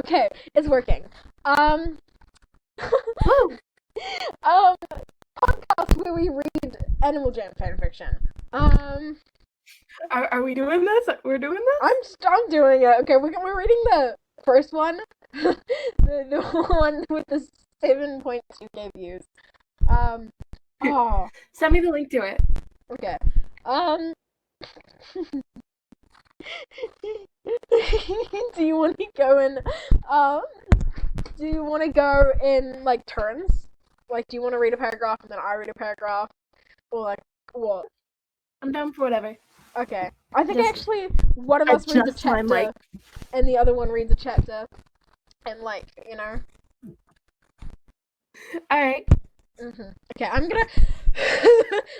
Okay, it's working. Um, Woo! Podcast where we read Animal Jam fanfiction. Um, Are we doing this? We're doing this? I'm doing it. Okay, we're reading the first one, the one with the 7.2K views. Um, oh, Send me the link to it. okay. Um, do you want to go in? Um, do you want to go in like turns? Like, do you want to read a paragraph and then I read a paragraph, or like what? I'm down for whatever. Okay. I think Just actually one of us reads a adjust my mic. chapter and the other one reads a chapter. And like, you know. Alright. Okay, I'm gonna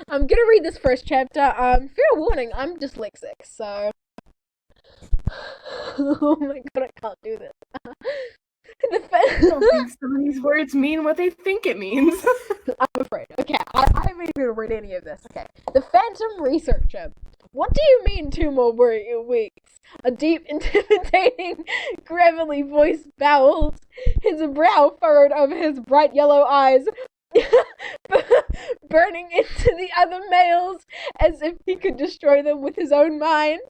I'm gonna read this first chapter. Fair warning, I'm dyslexic, so oh my god, I can't do this. I don't think some of these words mean what they think it means. I'm afraid. Okay, I haven't even read any of this. Okay. The Phantom Researcher. What do you mean 2 more weeks? A deep, intimidating, gravelly voice bowled, his brow furrowed over his bright yellow eyes, burning into the other males as if he could destroy them with his own mind.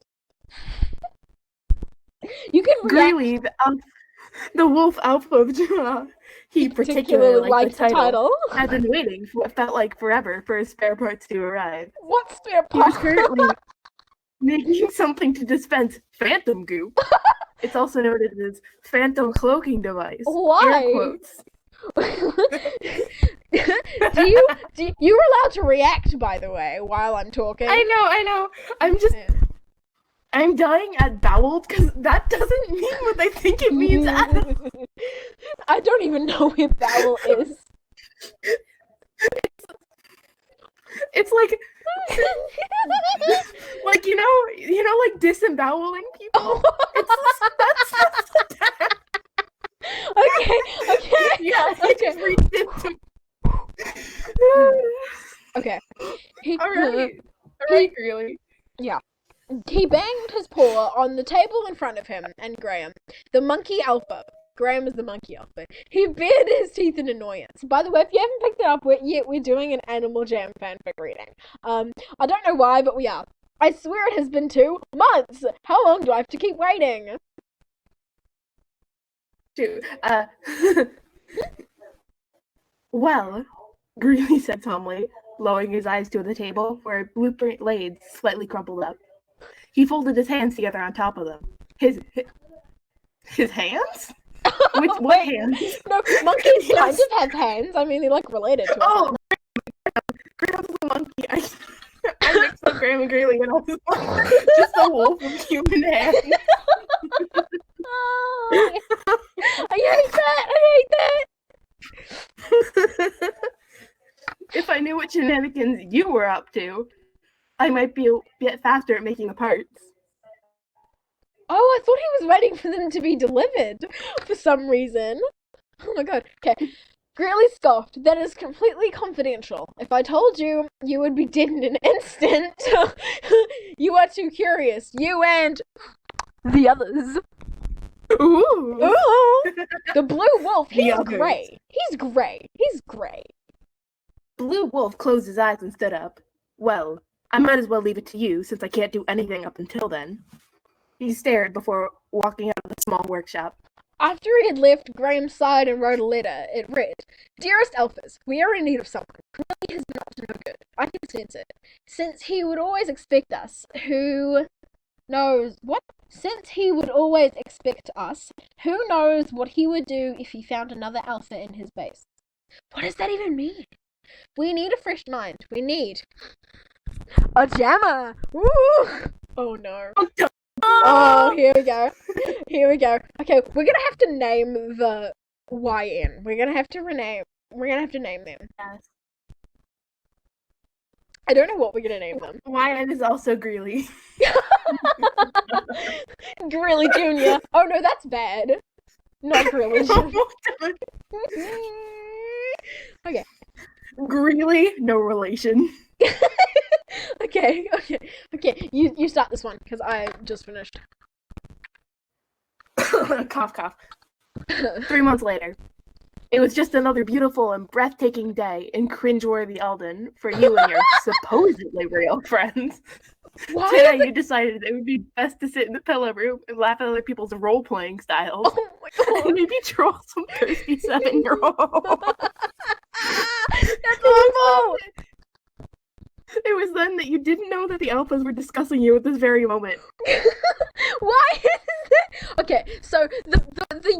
You can react. Greely, the wolf alpha he particularly liked the title. I've been waiting for what felt like forever for his spare parts to arrive. What spare He was parts? currently making something to dispense phantom goop. It's also noted as phantom cloaking device. Why? Air quotes. You're allowed to react, by the way, while I'm talking. I know. I'm dying at boweled because that doesn't mean what I think it means. I don't even know where bowel is. It's like like disemboweling people. Okay. Yeah, Okay. Reached into. Okay. All right, really. Yeah. He banged his paw on the table in front of him and Graham, the monkey alpha. Graham is the monkey alpha. He bared his teeth in annoyance. By the way, if you haven't picked it up yet, we're doing an Animal Jam fanfic reading. I don't know why, but we are. I swear it has been 2 months. How long do I have to keep waiting? Well, Greeley said calmly, lowering his eyes to the table where blueprint laid slightly crumpled up. He folded his hands together on top of them. His hands? With what hands? No, monkeys kind of have hands. I mean, they're like related to us. Oh, Graham's a monkey. I mixed up Graham and Greeley and I was like, just a wolf with human hands. Oh, I hate that. If I knew what shenanigans you were up to, I might be a bit faster at making the parts. Oh, I thought he was waiting for them to be delivered for some reason. Oh my god. Okay. Greeley scoffed. That is completely confidential. If I told you, you would be dead in an instant. You are too curious. You and the others. Ooh. The blue wolf, he's others. grey. He's grey. Blue Wolf closed his eyes and stood up. Well, I might as well leave it to you, since I can't do anything up until then. He stared before walking out of the small workshop. After he had left, Graham sighed and wrote a letter. It read, Dearest Alphas, we are in need of someone. Really has been up to no good. I can sense it. Since he would always expect us, who knows what? Since he would always expect us, who knows what he would do if he found another alpha in his base? What does that even mean? We need a fresh mind. We need a jammer. Woo! Oh no. Oh, here we go. Okay, we're gonna have to name the YN. We're gonna have to name them. Yes. I don't know what we're gonna name them. YN is also Greeley. Greeley Jr. Oh no, that's bad. Not Greeley Jr. Okay. Greeley, no relation. Okay. You start this one because I just finished. Cough. 3 months later. It was just another beautiful and breathtaking day in cringeworthy Alden for you and your supposedly real friends. Why? Today, you decided it would be best to sit in the pillow room and laugh at other people's role-playing styles. Oh my god. And maybe troll some thirsty 7-year-old. That's awful! It was then that you didn't know that the alphas were discussing you at this very moment. Why is it? Okay, so the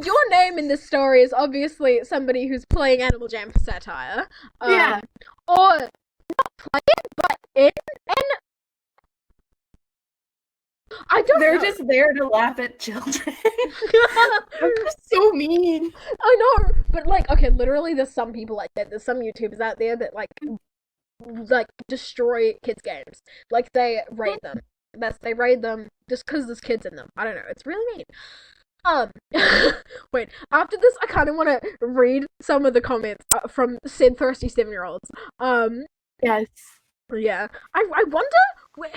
your name in this story is obviously somebody who's playing Animal Jam for satire. Yeah. Or not playing, but in, and I don't They're know. just there to laugh at children. They're so mean. I know, but like, okay, literally, there's some people like that. There's some YouTubers out there that like destroy kids' games. Like they raid them. They raid them just because there's kids in them. I don't know. It's really mean. Wait. After this, I kind of want to read some of the comments from said thirsty 7-year-olds. Yes. Yeah. I wonder what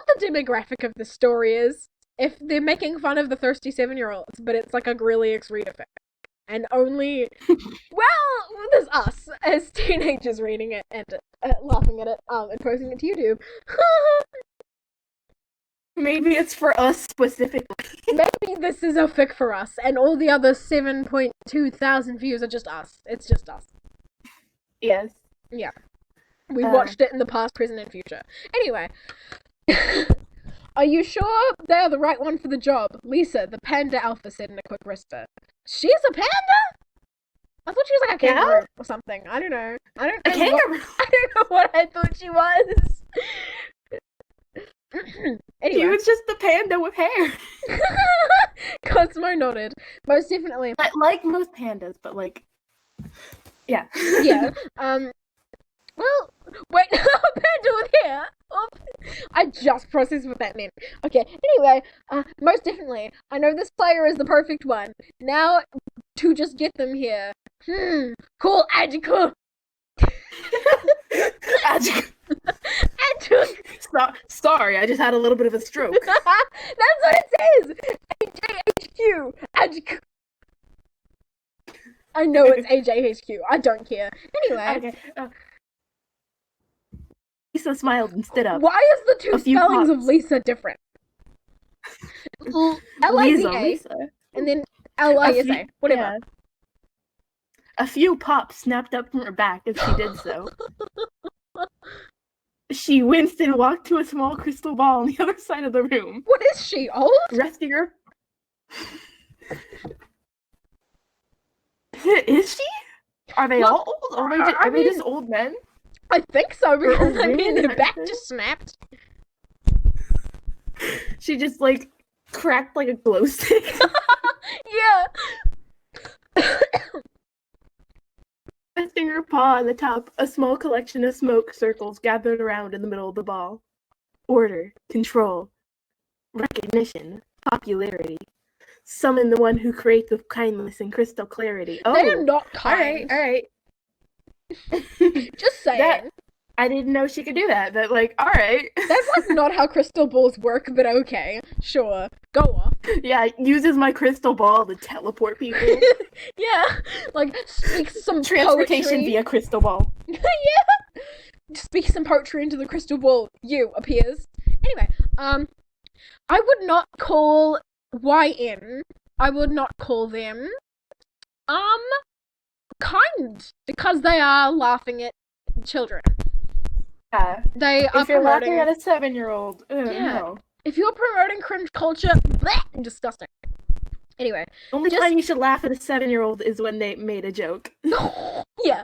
the demographic of this story is. If they're making fun of the thirsty 7-year-olds, but it's like a greely X read effect. And only, well, there's us as teenagers reading it and laughing at it, and posting it to YouTube. Maybe it's for us specifically. Maybe this is a fic for us, and all the other 7.2 thousand views are just us. It's just us. Yes. Yeah. We watched it in the past, present, and future. Anyway. Are you sure they are the right one for the job? Lisa, the panda alpha, said in a quick whisper. She's a panda? I thought she was like a kangaroo or something. I don't know. I don't know what I thought she was. Anyway. She was just the panda with hair. Cosmo nodded. Most definitely. Like most pandas, but like, yeah. Yeah. Well, wait, a panda with hair? Oh, I just processed what that meant. Okay, anyway, most definitely, I know this player is the perfect one. Now, to just get them here. Cool, adjective. Adjective. Adjective. Sorry, I just had a little bit of a stroke. That's what it says. AJHQ. Adjective. I know it's AJHQ. I don't care. Anyway. Okay. Lisa smiled and stood up. Why is the two spellings of Lisa different? Lisa. And then Lisa. Whatever. Yeah. A few pops snapped up from her back as she did so. She winced and walked to a small crystal ball on the other side of the room. What is she, old? Resting her... Is she? Are they all old? Are they just old men? I think so, because I mean their back just snapped. She just like cracked like a glow stick. Yeah. Resting her paw on the top, a small collection of smoke circles gathered around in the middle of the ball. Order, control, recognition, popularity. Summon the one who creates with kindness and crystal clarity. Oh, they are not kind. All right. Just saying. I didn't know she could do that, but like, all right. That's like not how crystal balls work, but okay, sure, go off. Yeah, uses my crystal ball to teleport people. Yeah, like speaks some transportation poetry. via crystal ball. Yeah, speaks some poetry into the crystal ball. You appears. Anyway, I would not call YN. I would not call them kind, because they are laughing at children. Yeah. They are if you're promoting... laughing at a 7-year-old, no. If you're promoting cringe culture, bleh, disgusting. Anyway. Only time you should laugh at a 7-year-old is when they made a joke. Yeah.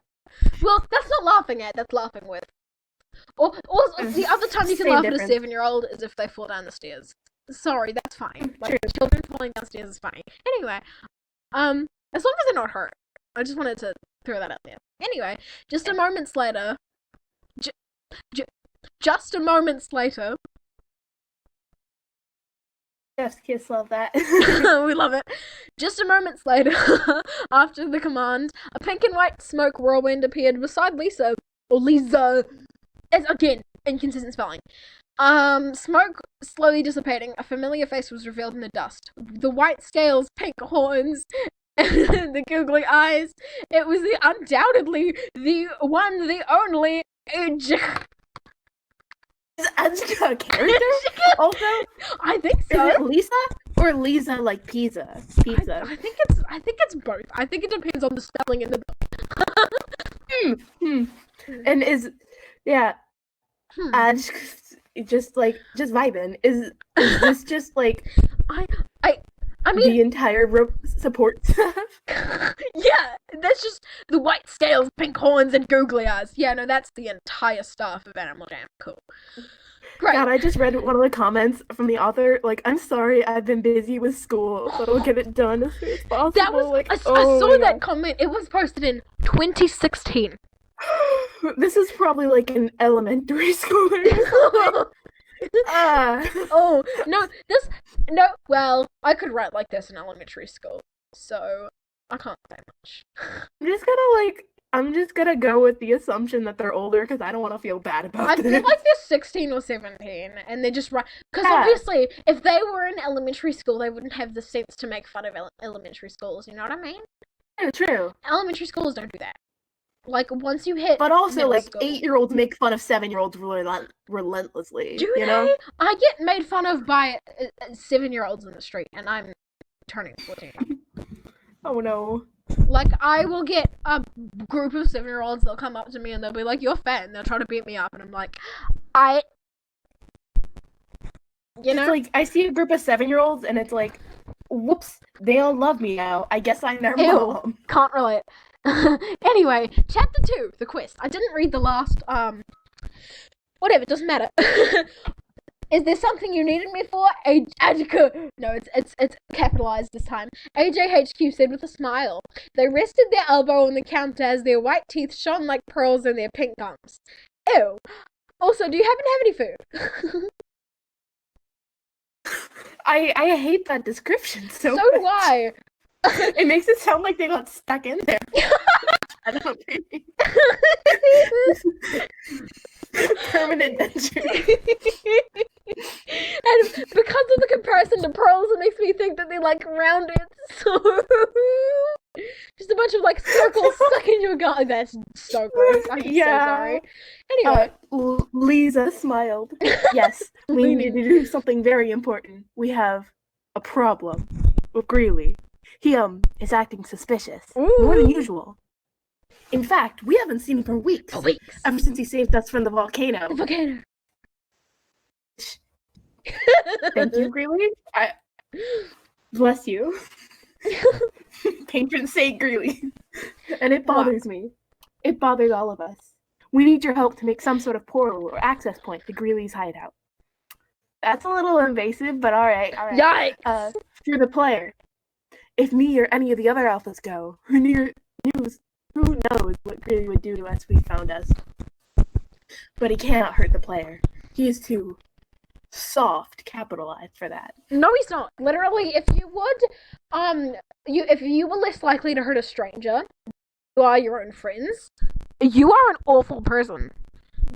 Well, that's not laughing at, that's laughing with. Or the other time you can laugh at a 7-year-old is if they fall down the stairs. Sorry, that's fine. Like, children falling down stairs is funny. Anyway, as long as they're not hurt. I just wanted to throw that out there. Anyway, just a moment later. Just a moment later. Yes, kids love that. We love it. Just a moment later, after the command, a pink and white smoke whirlwind appeared beside Lisa. Or Lisa. As again, inconsistent spelling. Smoke Slowly dissipating, a familiar face was revealed in the dust. The white scales, pink horns, and the googly eyes. It was undoubtedly the one, the only Age. Is Ajka a character? Also, I think so. is it Lisa or Lisa like pizza? Pizza. I think it's both. I think it depends on the spelling and the. And Aj just vibing. Is this just like I mean, the entire support staff? Yeah, that's just the white scales, pink horns, and googly eyes. Yeah, no, that's the entire staff of Animal Jam. Cool. Great. God, I just read one of the comments from the author. Like, I'm sorry, I've been busy with school, but I'll get it done as soon as possible. That was I saw that comment. It was posted in 2016. This is probably like an elementary school or something. Oh no. Well, I could write like this in elementary school, so I can't say much. I'm just gonna go with the assumption that they're older because I don't want to feel bad about it. I feel like they're 16 or 17, and they're just right. Because obviously, if they were in elementary school, they wouldn't have the sense to make fun of elementary schools. You know what I mean? Yeah, true. Elementary schools don't do that. Like, once you hit. But also, like, school, 8-year-olds make fun of 7-year-olds relentlessly. Do you they? know? I get made fun of by 7-year-olds in the street, and I'm turning 14. Oh no. Like, I will get a group of 7-year-olds, they'll come up to me and they'll be like, "You're fat," and they'll try to beat me up, and I'm like, you know? It's like, I see a group of 7-year-olds, and it's like, whoops, they don't love me now. I guess I'm their mom. Can't relate. Anyway, chapter 2, the quest. I didn't read the last, whatever, doesn't matter. Is there something you needed me for? No, it's capitalized this time. AJHQ said with a smile. They rested their elbow on the counter as their white teeth shone like pearls in their pink gums. Ew. Also, do you happen to have any food? I hate that description so do much. I. It makes it sound like they got stuck in there. I don't think. Permanent dentures. And because of the comparison to pearls, it makes me think that they're like rounded. So just a bunch of like circles stuck in your gut. That's so gross. I'm so sorry. Anyway, Lisa smiled. Yes, we need to do something very important. We have a problem with Greely. He is acting suspicious, more than usual. In fact, we haven't seen him for weeks. Ever since he saved us from the volcano. The volcano. Thank you, Greely. Bless you. Patron saint Greely. And it bothers me. It bothers all of us. We need your help to make some sort of portal or access point to Greely's hideout. That's a little invasive, but alright. Yikes! Through the player. If me or any of the other alphas go, who knows what Greely would do to us if he found us. But he cannot hurt the player. He is too soft capitalized for that. No, he's not. Literally, if you were less likely to hurt a stranger, you are your own friends, you are an awful person.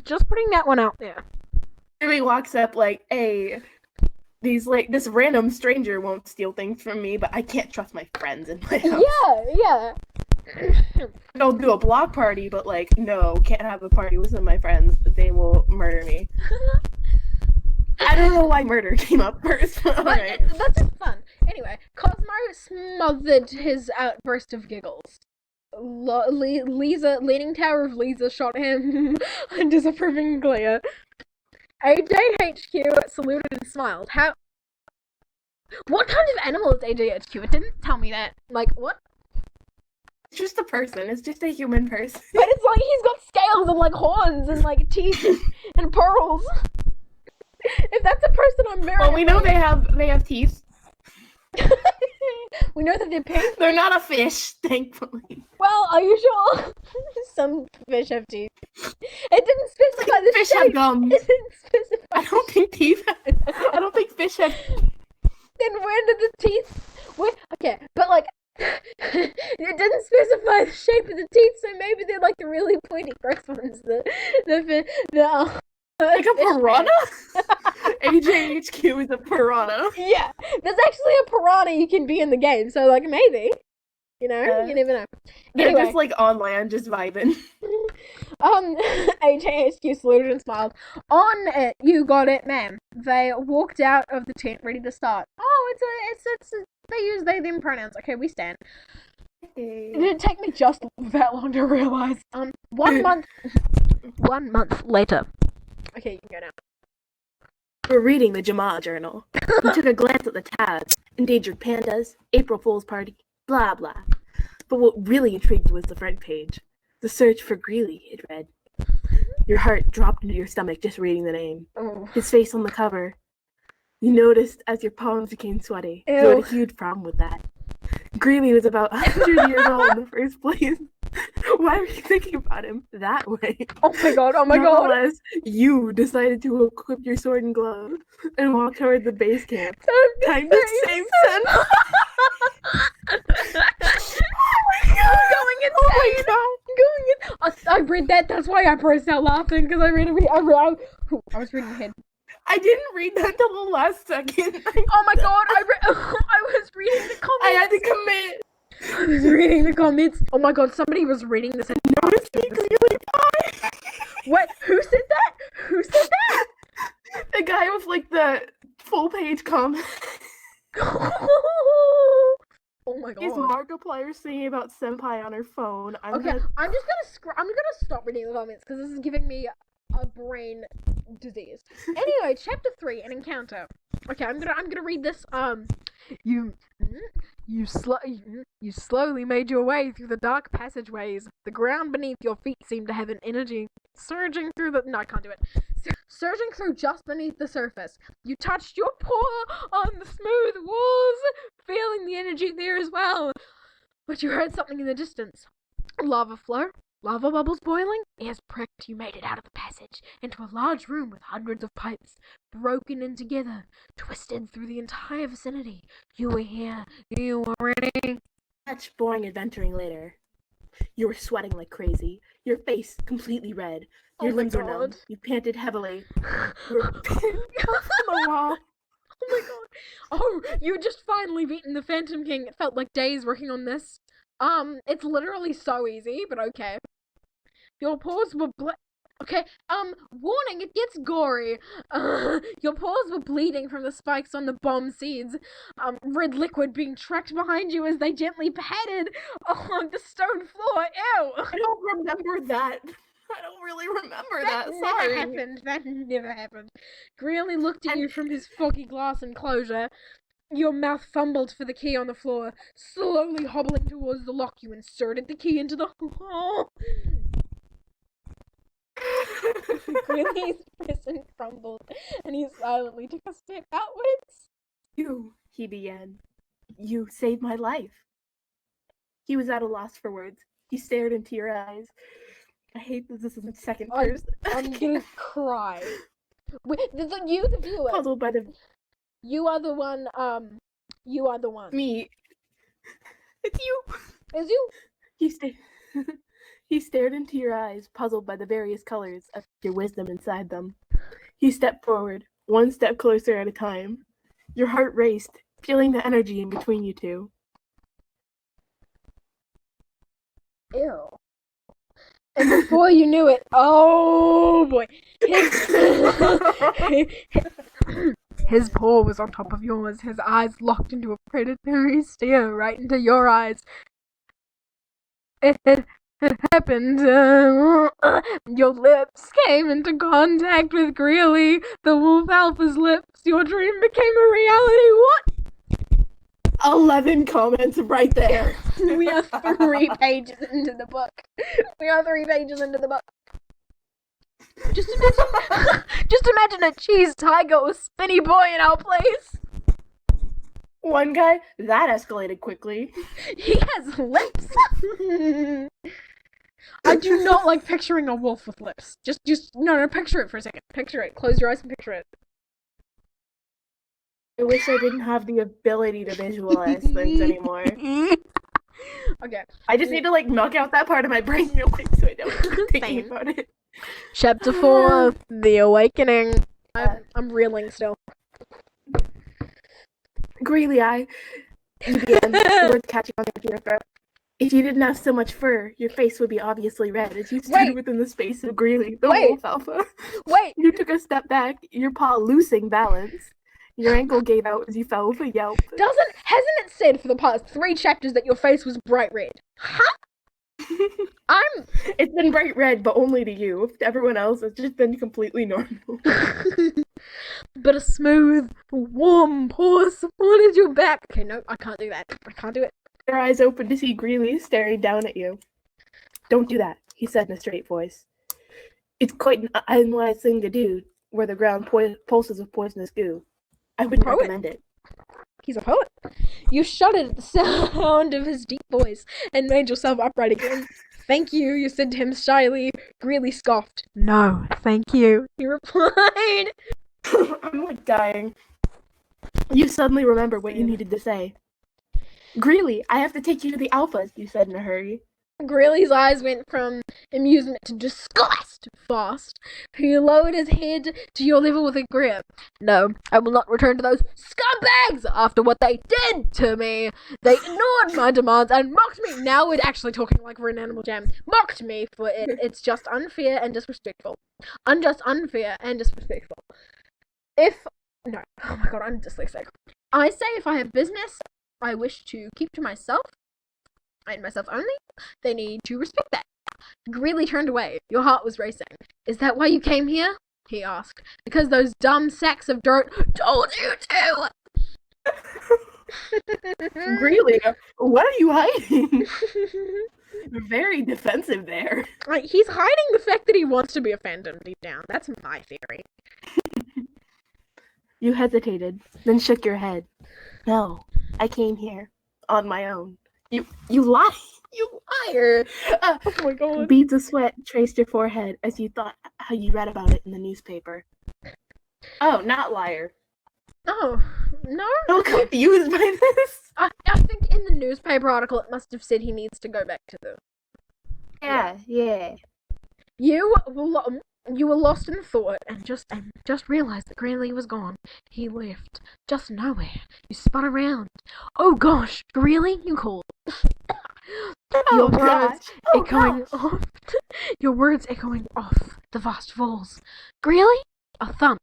Just putting that one out there. Greely walks up like, hey, this random stranger won't steal things from me, but I can't trust my friends in my house. Yeah. They'll do a block party, but like, no, can't have a party with some of my friends. They will murder me. I don't know why murder came up first. Alright. That's just fun. Anyway, Cosmo smothered his outburst of giggles. Leaning Tower of Lisa shot him a disapproving glare. AJHQ saluted and smiled. What kind of animal is AJHQ? It didn't tell me that. Like, what? It's just a person. It's just a human person. But it's like he's got scales and like horns and like teeth and pearls. If that's a person, I'm very. Well, we know they have teeth. We know that they're pink. They're not a fish, thankfully. Well, are you sure? Some fish have teeth. It didn't specify the fish shape. Have gums. It didn't specify. I don't think fish have. Then where did the teeth? Okay, but like, it didn't specify the shape of the teeth, so maybe they're like the really pointy gross ones. Like a piranha? AJHQ is a piranha. Yeah, there's actually a piranha you can be in the game, so like maybe. You never know. They're Anyway. just like on land, just vibing. AJHQ saluted and smiled. On it, you got it, ma'am. They walked out of the tent ready to start. Oh, they use they them pronouns. Okay, we stand. It didn't take me just that long to realize. 1 month 1 month later. Okay, you can go now. We're reading the JAIME journal. We took a glance at the tabs. Endangered pandas, April Fool's party, blah blah. But what really intrigued was the front page. The search for Greely, it read. Your heart dropped into your stomach just reading the name. Oh. His face on the cover. You noticed as your palms became sweaty. Ew. You had a huge problem with that. Greely was about 100 years old in the first place. Why were you thinking about him that way? Oh my god, Nonetheless, you decided to equip your sword and glove and walk toward the base camp. Kind of same sense. Going insane. I read that. That's why I burst out laughing because I read it. I was reading ahead. I didn't read that till the last second. Oh my god! I was reading the comments. I had to commit. I was reading the comments. Oh my god! Somebody was reading this. Notice me really high. What? Who said that? Who said that? The guy with like the full page comment. Oh my god! Is Markiplier singing about senpai on her phone? I'm just gonna stop reading the comments because this is giving me a brain disease. Anyway, chapter 3, an encounter. Okay, I'm gonna read this. You slowly made your way through the dark passageways. The ground beneath your feet seemed to have an energy surging through the. No, I can't do it. Surging through just beneath the surface. You touched your paw on the smooth walls, feeling the energy there as well. But you heard something in the distance. Lava flow. Lava bubbles boiling? Ears pricked, you made it out of the passage, into a large room with hundreds of pipes, broken in together, twisted through the entire vicinity. You were here. You were ready. Much boring adventuring later. You were sweating like crazy, your face completely red. Your limbs were numb. You panted heavily. You were pinned off the wall. Oh my god. Oh, you just finally beaten the Phantom King. It felt like days working on this. It's literally so easy, but okay. Your paws were warning, it gets gory. Your paws were bleeding from the spikes on the bomb seeds. Red liquid being tracked behind you as they gently patted on the stone floor. Ew! I don't remember that. I don't really remember that. Sorry. That never happened. Greely looked at you from his foggy glass enclosure. Your mouth fumbled for the key on the floor. Slowly hobbling towards the lock, you inserted the key into the hole. Greely's prison crumbled, and he silently took a step outwards. He began. You saved my life. He was at a loss for words. He stared into your eyes. I hate that this is in second person. I'm gonna cry. Wait, you, the viewer. Puzzled by the... You are the one, you are the one. Me. It's you. It's you. He stared into your eyes, puzzled by the various colors of your wisdom inside them. He stepped forward, one step closer at a time. Your heart raced, feeling the energy in between you two. Ew. And before you knew it, oh boy, his paw was on top of yours, his eyes locked into a predatory stare right into your eyes. It happened. Your lips came into contact with Greely, the wolf alpha's lips. Your dream became a reality. What? 11 comments right there. We are 3 pages into the book. Just imagine a cheese tiger or spinny boy in our place. One guy, that escalated quickly. He has lips. I do not like picturing a wolf with lips. No, picture it for a second. Picture it. Close your eyes and picture it. I wish I didn't have the ability to visualize things anymore. Okay. I just need to knock out that part of my brain real quick so I don't keep thinking about it. Chapter 4, The Awakening. I'm reeling still. Greely eye, you began, the words catching on your throat. If you didn't have so much fur, your face would be obviously red as you stood within the space of Greely, the wolf alpha. You took a step back, your paw loosing balance. Your ankle gave out as you fell with a yelp. Hasn't it said for the past 3 chapters that your face was bright red? Huh? It's been bright red, but only to you. To everyone else, it's just been completely normal. But a smooth, warm paw supported your back. Okay, no, I can't do that. I can't do it. Your eyes opened to see Greely staring down at you. Don't do that, he said in a straight voice. It's quite an unwise thing to do, where the ground pulses with poisonous goo. I wouldn't recommend it. He's a poet. You shuddered at the sound of his deep voice and made yourself upright again. Thank you said to him shyly. Greely scoffed. No, thank you, he replied. I'm like dying. You suddenly remember what you needed to say. Greely, I have to take you to the alphas, you said in a hurry. Greely's eyes went from amusement to disgust fast. He lowered his head to your level with a grin. No, I will not return to those scumbags after what they did to me. They ignored my demands and mocked me. Now we're actually talking like we're in Animal Jam. Mocked me for it. It's just unfair and disrespectful. Unjust, unfair, and disrespectful. Oh my god, I'm dyslexic. I say if I have business I wish to keep to myself, and myself only, they need to respect that. Greely turned away. Your heart was racing. Is that why you came here? He asked. Because those dumb sacks of dirt told you to! Greely, what are you hiding? Very defensive there. He's hiding the fact that he wants to be a phantom deep down. That's my theory. You hesitated, then shook your head. No, I came here on my own. You lie! You liar! Oh my god. Beads of sweat traced your forehead as you thought how you read about it in the newspaper. Oh, not liar. Oh, no? I'm confused by this. I think in the newspaper article it must have said he needs to go back to the... Yeah. You were lost in thought and just realized that Greely was gone. He left. Just nowhere. You spun around. Oh gosh, Greely, you called. Your words echoing off the vast falls. Greely? A thump.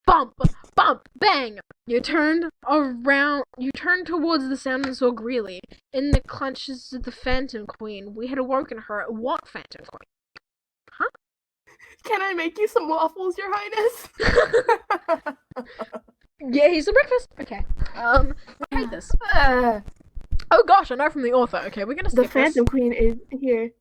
Bump, bump, bang! You turned towards the sound and saw Greely in the clutches of the Phantom Queen. We had awoken her. What Phantom Queen? Huh? Can I make you some waffles, Your Highness? Yeah, here's some breakfast. Okay. I hate this. Oh gosh, I know from the author. Okay, we're gonna skip The Phantom Queen is here.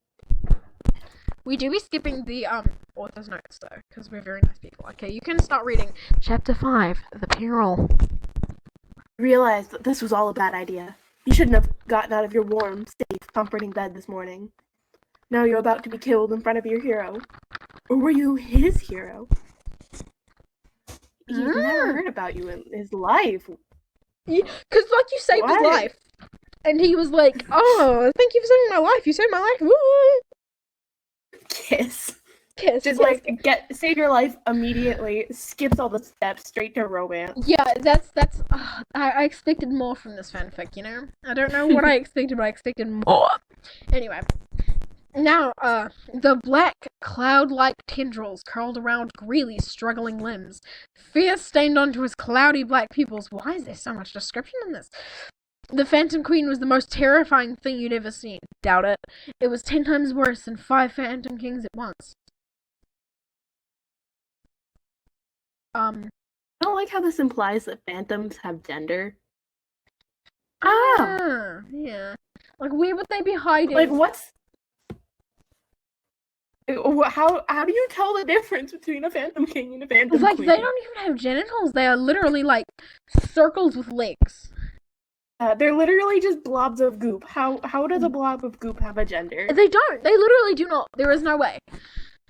We do be skipping the author's notes though, because we're very nice people. Okay, you can start reading chapter 5, The Peril. Realized that this was all a bad idea. You shouldn't have gotten out of your warm, safe, comforting bed this morning. Now you're about to be killed in front of your hero. Or were you his hero? He's never heard about you in his life. Because, like, you saved his life. And he was like, oh, thank you for saving my life. You saved my life. Woo! Kiss. Just like save your life immediately. Skips all the steps straight to romance. Yeah, that's. I expected more from this fanfic. You know, I don't know what I expected, but I expected more. Anyway, now the black cloud-like tendrils curled around Greely's struggling limbs. Fear stained onto his cloudy black pupils. Why is there so much description in this? The Phantom Queen was the most terrifying thing you'd ever seen. Doubt it. It was 10 times worse than 5 Phantom Kings at once. I don't like how this implies that phantoms have gender. Yeah. Like, where would they be hiding? Like, what's... How do you tell the difference between a Phantom King and a Phantom Queen? Queen? They don't even have genitals. They are literally, like, circles with legs. They're literally just blobs of goop. How does a blob of goop have a gender? They don't. They literally do not. There is no way.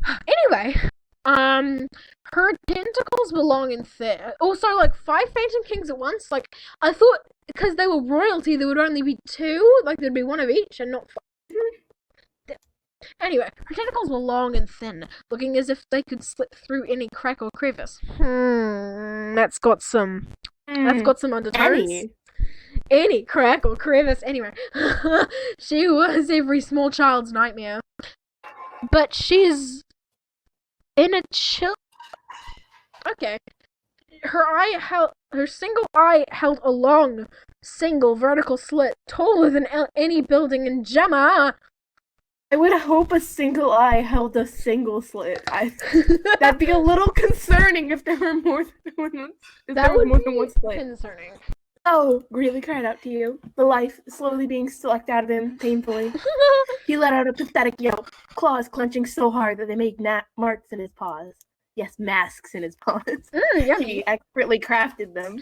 Anyway, her tentacles belong in there. Also, like, 5 Phantom Kings at once. Like, I thought because they were royalty, there would only be 2. Like, there'd be 1 of each and not 5. Anyway, her tentacles were long and thin, looking as if they could slip through any crack or crevice. That's got some undertones. Any crack or crevice. Anyway, she was every small child's nightmare. But she's in a chill. Okay. Her single eye held a long, single vertical slit, taller than any building in JAIME. I would hope a single eye held a single slit. That'd be a little concerning if there were more than one slit. Concerning. Oh, Greely cried out to you, the life slowly being sucked out of him painfully. He let out a pathetic yelp, claws clenching so hard that they made marks in his paws. Yes, masks in his paws. He expertly crafted them.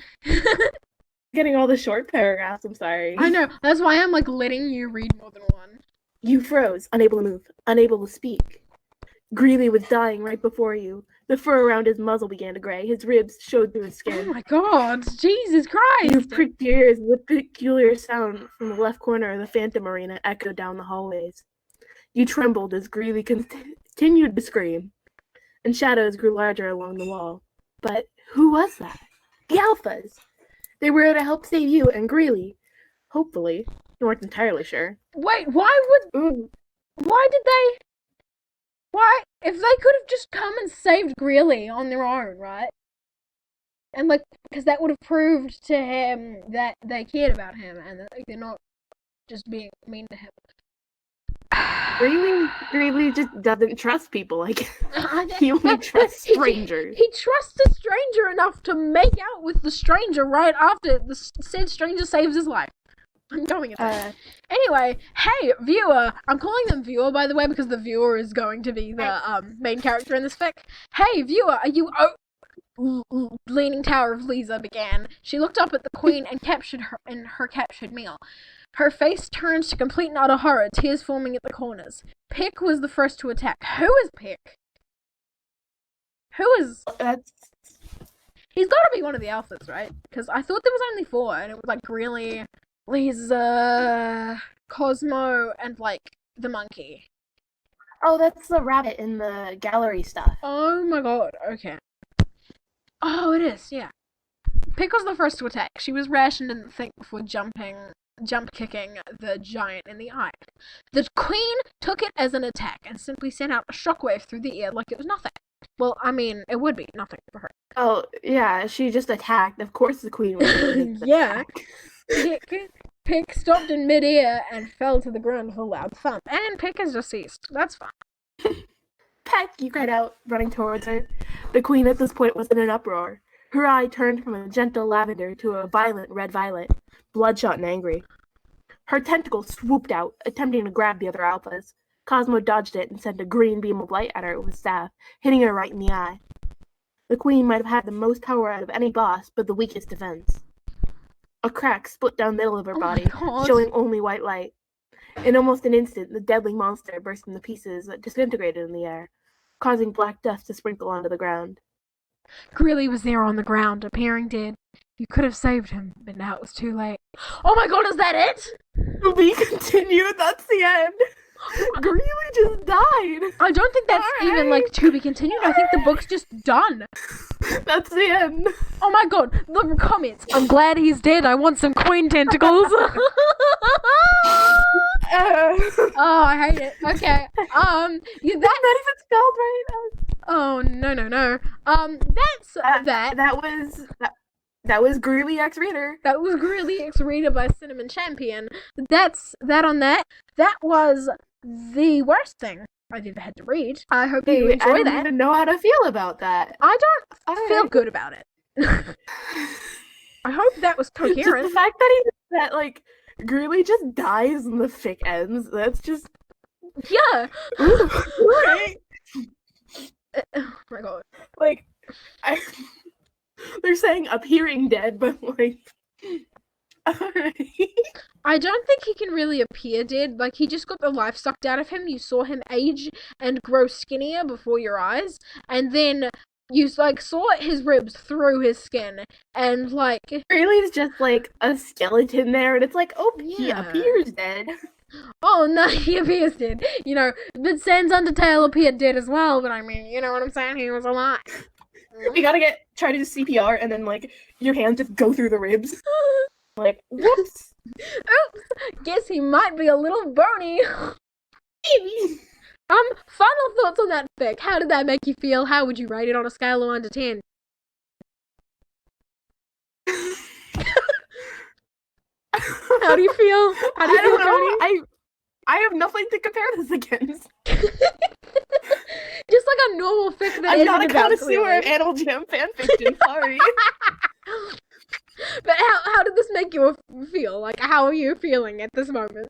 Getting all the short paragraphs, I'm sorry. I know, that's why I'm letting you read more than one. You froze, unable to move, unable to speak. Greely was dying right before you. The fur around his muzzle began to gray. His ribs showed through his skin. Oh my god, Jesus Christ! You pricked your ears. The peculiar sound from the left corner of the Phantom Arena echoed down the hallways. You trembled as Greely continued to scream, and shadows grew larger along the wall. But who was that? The Alphas! They were to help save you and Greely. Hopefully. You weren't entirely sure. Wait, why did they... Why? If they could have just come and saved Greely on their own, right? And because that would have proved to him that they cared about him and that they're not just being mean to him. Greely just doesn't trust people. He only trusts strangers. He trusts a stranger enough to make out with the stranger right after the said stranger saves his life. I'm going at that. Anyway, hey, viewer. I'm calling them viewer, by the way, because the viewer is going to be the main character in this fic. Hey, viewer, are you... Leaning Tower of Lisa began. She looked up at the queen and captured her in her captured meal. Her face turned to complete and utter horror, tears forming at the corners. Pick was the first to attack. Who is Pick? Who is... He's gotta be one of the Alphas, right? Because I thought there was only 4, and it was Greely... Lisa, Cosmo, and the monkey. Oh, that's the rabbit in the gallery stuff. Oh my god, okay. Oh, it is, yeah. Pick was the first to attack. She was rash and didn't think before jump kicking the giant in the eye. The queen took it as an attack and simply sent out a shockwave through the air like it was nothing. Well, I mean, it would be nothing for her. Oh, yeah, she just attacked. Of course the queen would yeah. Pick stopped in mid-air and fell to the ground with a loud thump. And Pick is deceased. That's fine. Peck, you cried out, running towards her. The queen at this point was in an uproar. Her eye turned from a gentle lavender to a violent red-violet, bloodshot and angry. Her tentacles swooped out, attempting to grab the other Alphas. Cosmo dodged it and sent a green beam of light at her with his staff, hitting her right in the eye. The queen might have had the most power out of any boss, but the weakest defense. A crack split down the middle of her body, showing only white light. In almost an instant, the deadly monster burst into pieces that disintegrated in the air, causing black dust to sprinkle onto the ground. Greely was there on the ground, appearing dead. You could have saved him, but now it was too late. Oh my god, is that it? To be continued, that's the end. Greely just died. I don't think that's even to be continued. I think the book's just done. That's the end. Oh my god, the comments. I'm glad he's dead. I want some queen tentacles. Oh, I hate it. Okay. Not even spelled right. Oh no. That was Greely X Reader. That was Greely X Reader by Cinnamon Champion. That's that on that. That was the worst thing I've ever had to read. I hope you enjoy that. I don't even know how to feel about that. I don't feel good about it. I hope that was coherent. Just the fact that Greely just dies and the fic ends. That's just yeah. Right. Oh my god. They're saying appearing dead, but alright. I don't think he can really appear dead. He just got the life sucked out of him. You saw him age and grow skinnier before your eyes, and then you saw his ribs through his skin, and Greely's just a skeleton there, and it's he appears dead. Oh no, he appears dead. You know, but Sans Undertale appeared dead as well, but I mean, you know what I'm saying? He was alive. You gotta try to do CPR and then, like, your hands just go through the ribs. Like, whoops. Oops! Guess he might be a little bony. Maybe. Final thoughts on that fic. How did that make you feel? How would you rate it on a scale of 1 to 10? How do you feel? How do you feel, know. Cody? I have nothing to compare this against. Just like a normal fic that I'm isn't not a about connoisseur of Greely. Animal Jam fanfiction, sorry. But how did this make you feel? Like, how are you feeling at this moment?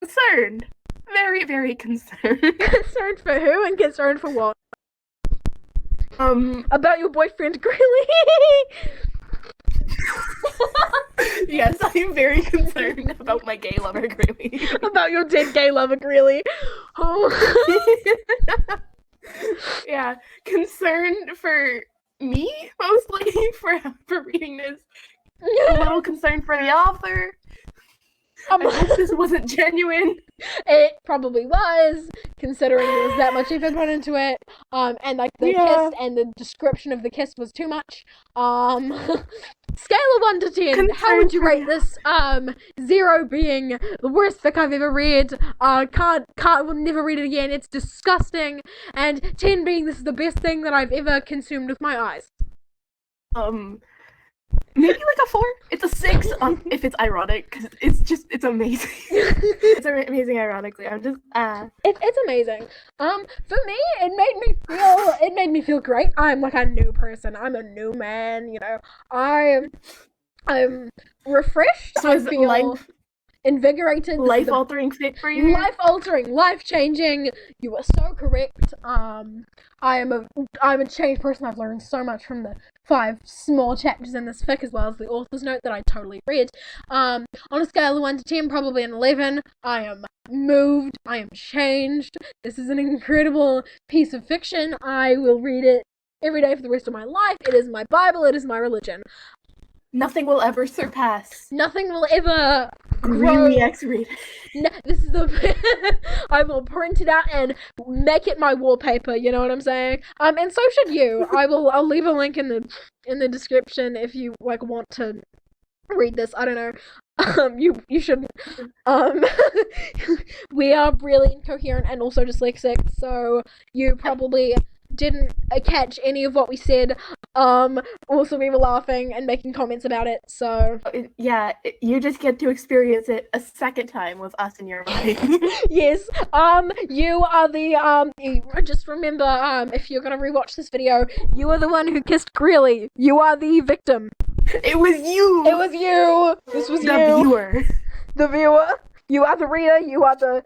Concerned. Very, very concerned. Concerned for who and concerned for what? About your boyfriend, Greely? Yes, I'm very concerned about my gay lover, Greely. About your dead gay lover, Greely. Oh. Yeah, concerned for me, mostly, for reading this. A little concerned for the author. I hope this wasn't genuine. It probably was, considering there was that much effort put into it. And like the kiss and the description of the kiss was too much. Scale of 1 to 10, how would you rate this? 0 being the worst fic I've ever read. Will never read it again. It's disgusting. And 10 being this is the best thing that I've ever consumed with my eyes. Maybe like a 4. It's a 6 if it's ironic, because it's amazing. It's amazing ironically. I'm just It's amazing. For me, it made me feel great. I'm like a new person. I'm a new man. You know, I'm refreshed. So I feel invigorated. Life-altering fic for you. Life-altering, life-changing. You are so correct. I'm a changed person. I've learned so much from the 5 small chapters in this fic, as well as the author's note that I totally read. On a scale of 1 to 10, probably an 11. I am moved. I am changed. This is an incredible piece of fiction. I will read it every day for the rest of my life. It is my Bible. It is my religion. Nothing will ever surpass. Nothing will ever Greely X-rated. No, this is the. I will print it out and make it my wallpaper. You know what I'm saying? And so should you. I'll leave a link in the description if you like want to read this. I don't know. You shouldn't. We are really incoherent and also dyslexic, so you probably didn't catch any of what we said. Also we were laughing and making comments about it, so yeah, you just get to experience it a second time with us in your mind. Yes. You are the just remember, if you're gonna rewatch this video, you are the one who kissed Greely. You are the victim. It was you. This was the you. Viewer. The viewer. You are the reader. You are the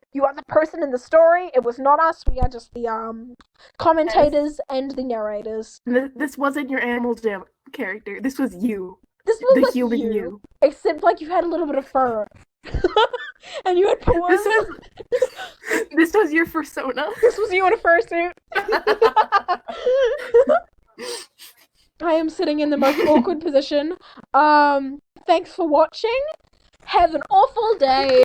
person in the story. It was not us. We are just the commentators and the narrators. This wasn't your Animal Jam character. This was you. This was the like human you. Except like you had a little bit of fur. And you had paws. This was your persona. This was you in a fursuit. I am sitting in the most awkward position. Thanks for watching. Have an awful day.